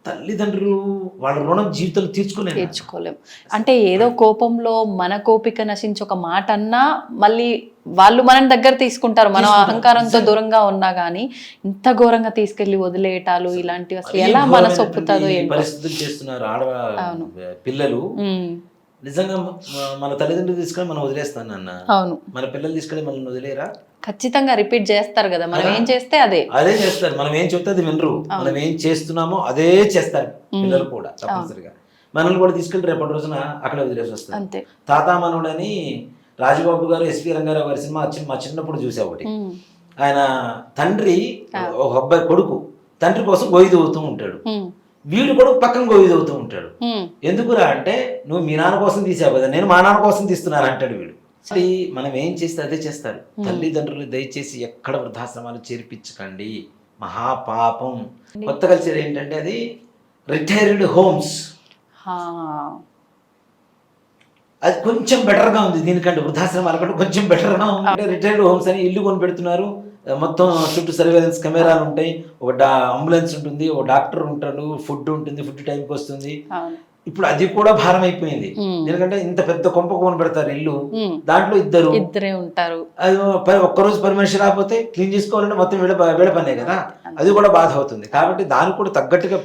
తల్లిదండ్రులు వాళ్ళ రుణం జీవితంలో తీర్చుకోలేం. అంటే ఏదో కోపంలో మన కోపిక నశించి ఒక మాట అన్నా మళ్ళీ వాళ్ళు మనం దగ్గర తీసుకుంటారు, మనం అహంకారంతో దూరంగా ఉన్నా గానీ ఇంత ఘోరంగా తీసుకెళ్లి వదిలేయటాలు ఇలాంటివి అసలు ఎలా మనసు ఒప్పుతుందో పరిస్థితులు చేస్తున్నారు పిల్లలు. నిజంగా మన తల్లిదండ్రులు తీసుకొని మనం వదిలేస్తాను అన్న, అవును, మన పిల్లలు తీసుకొని మనం వదిలేరా? ఖచ్చితంగా రిపీట్ చేస్తారు కదా, మనం ఏం చేస్తే అదే చేస్తారు. మనం ఏం చెప్తే అది వినరు, మనం ఏం చేస్తున్నామో అదే చేస్తారు పిల్లలు కూడా తప్పనిసరిగా. మనల్ని కూడా తీసుకెళ్ళి రేపటి రోజున అక్కడ వదిలేసి వస్తారు. తాతా మనవుడని రాజబాబు గారు, ఎస్పీ రంగారావు గారి సినిమా మా చిన్నప్పుడు చూసే ఒకటి. ఆయన తండ్రి ఒక అబ్బాయి కొడుకు తండ్రి కోసం గొయ్యి తవ్వుతూ ఉంటాడు, వీడు కూడా పక్కన గొయ్యి తవ్వుతూ ఉంటాడు. ఎందుకురా అంటే, నువ్వు మీ నాన్న కోసం తీసావు కదా, నేను మా నాన్న కోసం తీస్తున్నాను అంటాడు వీడు. మనం ఏం చేస్తే అదే చేస్తారు. తల్లిదండ్రులు దయచేసి ఎక్కడ వృద్ధాశ్రమాలు చేర్పించకండి, మహాపాపం. కొత్త కల్చర్ ఏంటంటే అది రిటైర్డ్ హోమ్స్. అది కొంచెం బెటర్గా ఉంది దీనికంటే, వృద్ధాశ్రమాల కంటే కొంచెం బెటర్గా ఉంది. రిటైర్డ్ హోమ్స్ అని ఇల్లు కొని పెడుతున్నారు, మొత్తం చుట్టూ సర్వేలెన్స్ కెమెరాలు ఉంటాయి, ఒక అంబులెన్స్ ఉంటుంది, ఒక డాక్టర్ ఉంటాడు, ఫుడ్ ఉంటుంది, ఫుడ్ టైంకి వస్తుంది. ఇప్పుడు అది కూడా భారం అయిపోయింది, ఎందుకంటే ఇంత పెద్ద కొంప కొని పెడతారు ఇల్లు, దాంట్లో ఇద్దరే ఉంటారు. అది ఒక్కరోజు పని మనిషి రాకపోతే క్లీన్ చేసుకోవాలంటే మొత్తం వీళ్ళ పనే కదా, అది కూడా బాధ అవుతుంది. కాబట్టి దానికి కూడా తగ్గట్టుగా